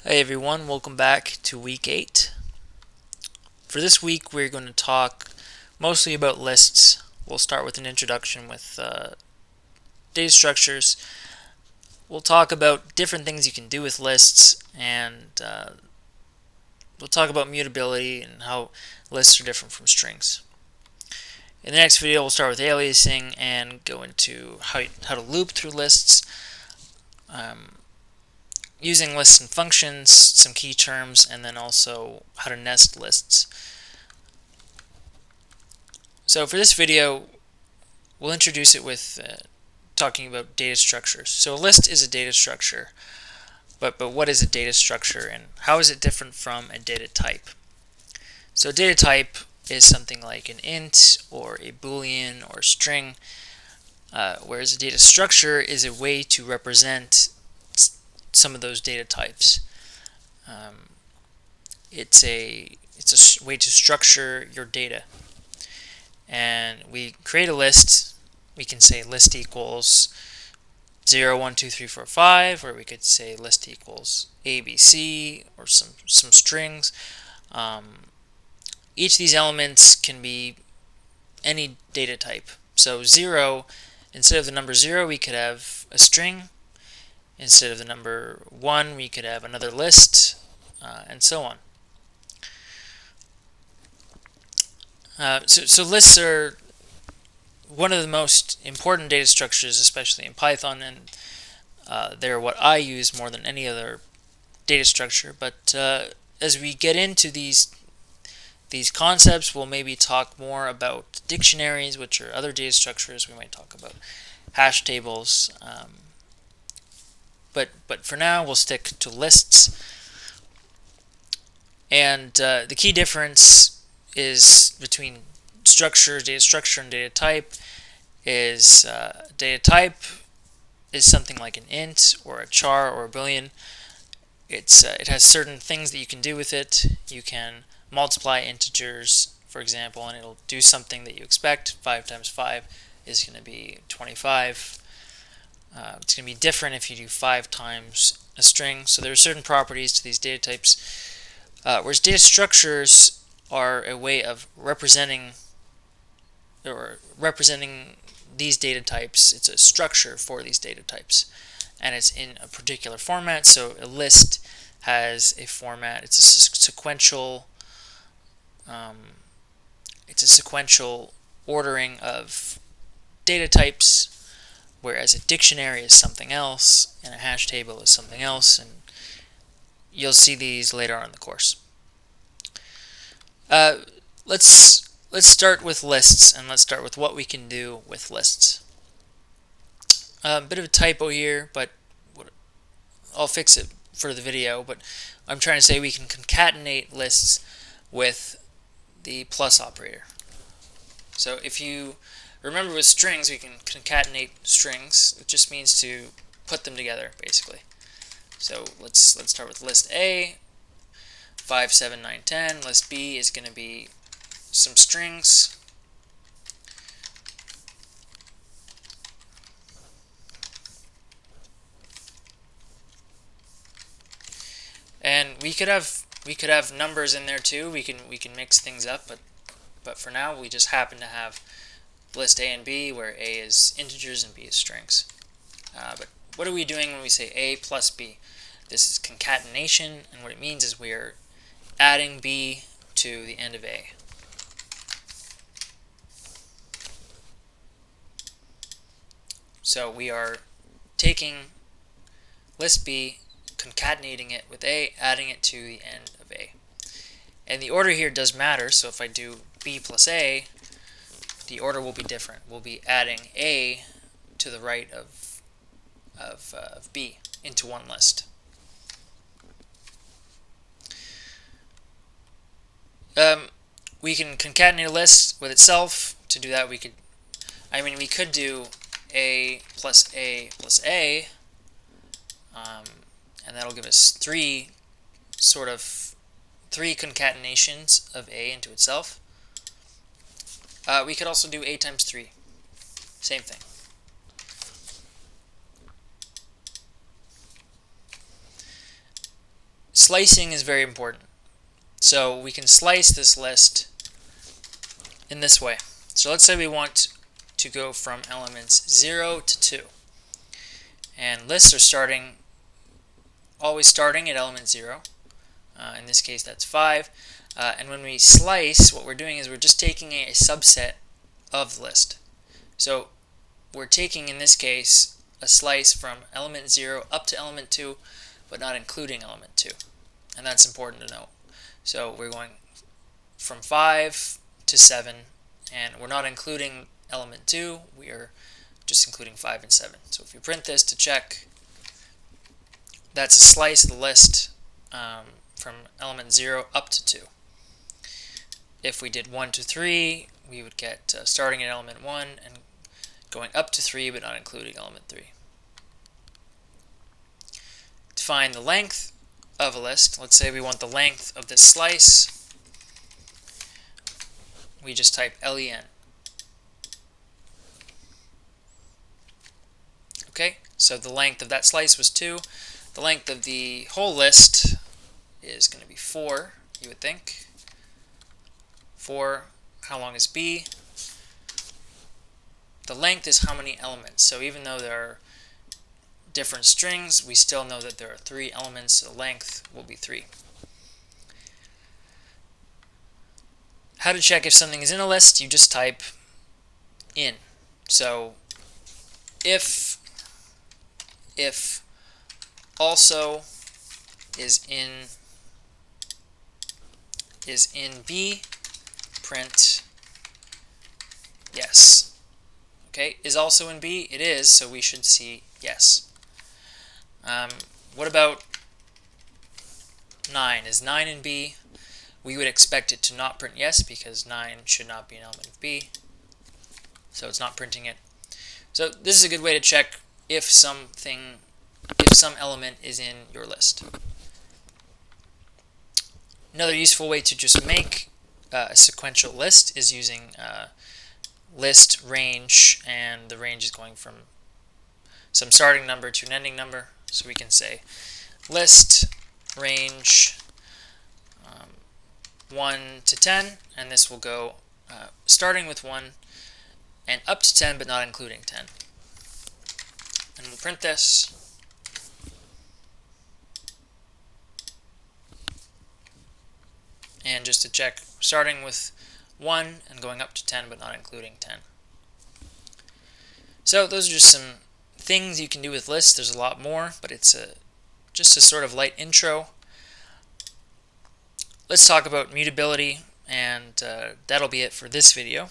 Hey everyone, welcome back to week 8. For this week, we're going to talk mostly about lists. We'll start with an introduction with data structures. We'll talk about different things you can do with lists, and we'll talk about mutability and how lists are different from strings. In the next video, we'll start with aliasing and go into how to loop through lists, using lists and functions, some key terms, and then also how to nest lists. So for this video, we'll introduce it with talking about data structures. So a list is a data structure, but what is a data structure and how is it different from a data type? So a data type is something like an int or a boolean or a string, whereas a data structure is a way to represent some of those data types. It's a way to structure your data. And we create a list. We can say list equals 0, 1, 2, 3, 4, 5, or we could say list equals ABC or some strings. Each of these elements can be any data type. So 0, instead of the number 0, we could have a string. Instead of the number 1, we could have another list, and so on. So lists are one of the most important data structures, especially in Python, and they're what I use more than any other data structure. But as we get into these concepts, we'll maybe talk more about dictionaries, which are other data structures. We might talk about hash tables. But for now, we'll stick to lists. And the key difference is between data structure, and data type is data type is something like an int or a char or a boolean. It has certain things that you can do with it. You can multiply integers, for example, and it'll do something that you expect. 5 times 5 is going to be 25. It's going to be different if you do 5 times a string. So there are certain properties to these data types, whereas data structures are a way of representing these data types. It's a structure for these data types, and it's in a particular format. So a list has a format. It's a sequential. It's a sequential ordering of data types, whereas a dictionary is something else, and a hash table is something else, and you'll see these later on in the course. Let's start with lists, and let's start with what we can do with lists. A bit of a typo here, but I'll fix it for the video. But I'm trying to say we can concatenate lists with the plus operator. So if you remember with strings, we can concatenate strings. It just means to put them together, basically. So let's start with list A, 5, 7, 9, 10. List B is going to be some strings. And we could have numbers in there too. We can mix things up, but for now we just happen to have list A and B, where A is integers and B is strings. But what are we doing when we say A plus B? This is concatenation, and what it means is we are adding B to the end of A. So we are taking list B, concatenating it with A, adding it to the end of A. And the order here does matter, so if I do B plus A, the order will be different. We'll be adding A to the right of B into one list. We can concatenate a list with itself. To do that, we could do A plus A plus A, and that'll give us three concatenations of A into itself. We could also do A times 3. Same thing. slicing is very important. So we can slice this list in this way. So let's say we want to go from elements 0 to 2. And lists are always starting at element 0. In this case, that's 5. And when we slice, what we're doing is we're just taking a subset of the list. So we're taking, in this case, a slice from element 0 up to element 2, but not including element 2. And that's important to note. So we're going from 5 to 7, and we're not including element 2, we are just including 5 and 7. So if you print this to check, that's a slice of the list from element 0 up to 2. If we did 1 to 3, we would get starting at element 1 and going up to 3, but not including element 3. To find the length of a list, let's say we want the length of this slice, we just type len. Okay, so the length of that slice was 2. The length of the whole list is going to be 4, you would think. 4, how long is b? The length is how many elements. So even though there are different strings, we still know that there are 3 elements, so the length will be 3. How to check if something is in a list? You just type in. So if also is in B, print yes. Okay, is also in B? It is, so we should see yes. What about 9? Is 9 in B? We would expect it to not print yes because 9 should not be an element of B, so it's not printing it. So this is a good way to check if some element is in your list. Another useful way to just make a sequential list is using list range, and the range is going from some starting number to an ending number. So we can say list range 1 to 10, and this will go starting with 1 and up to 10, but not including 10. And we'll print this. And just to check, starting with 1 and going up to 10, but not including 10. So those are just some things you can do with lists. There's a lot more, but it's just a sort of light intro. Let's talk about mutability, and that'll be it for this video.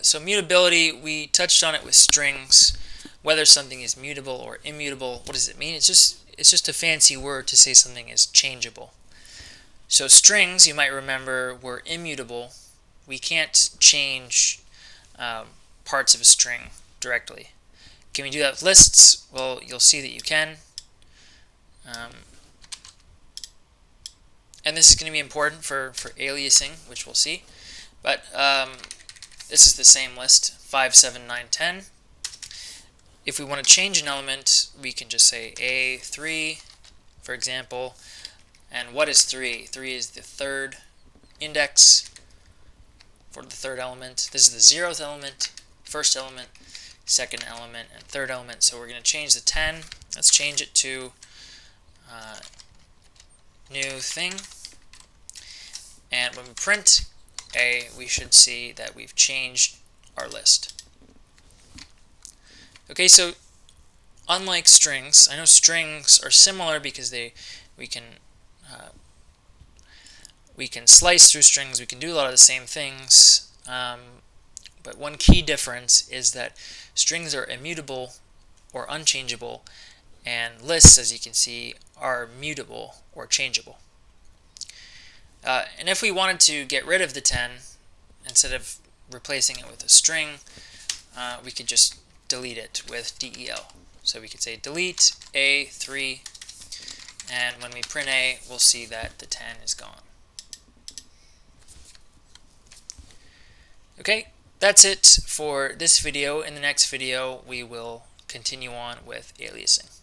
So mutability, we touched on it with strings. Whether something is mutable or immutable, what does it mean? It's just a fancy word to say something is changeable. So strings, you might remember, were immutable. We can't change parts of a string directly. Can we do that with lists? Well, you'll see that you can. And this is going to be important for aliasing, which we'll see. But this is the same list, 5, 7, 9, 10. If we want to change an element, we can just say A3, for example. And what is 3? 3 is the third index for the third element. This is the 0th element, first element, second element, and third element. So we're going to change the 10. Let's change it to new thing. And when we print A, we should see that we've changed our list. Okay, so unlike strings, I know strings are similar because we can slice through strings, we can do a lot of the same things, but one key difference is that strings are immutable or unchangeable, and lists, as you can see, are mutable or changeable. And if we wanted to get rid of the 10, instead of replacing it with a string, we could just delete it with del. So we could say delete A3, and when we print A, we'll see that the 10 is gone. Okay, that's it for this video. In the next video, we will continue on with aliasing.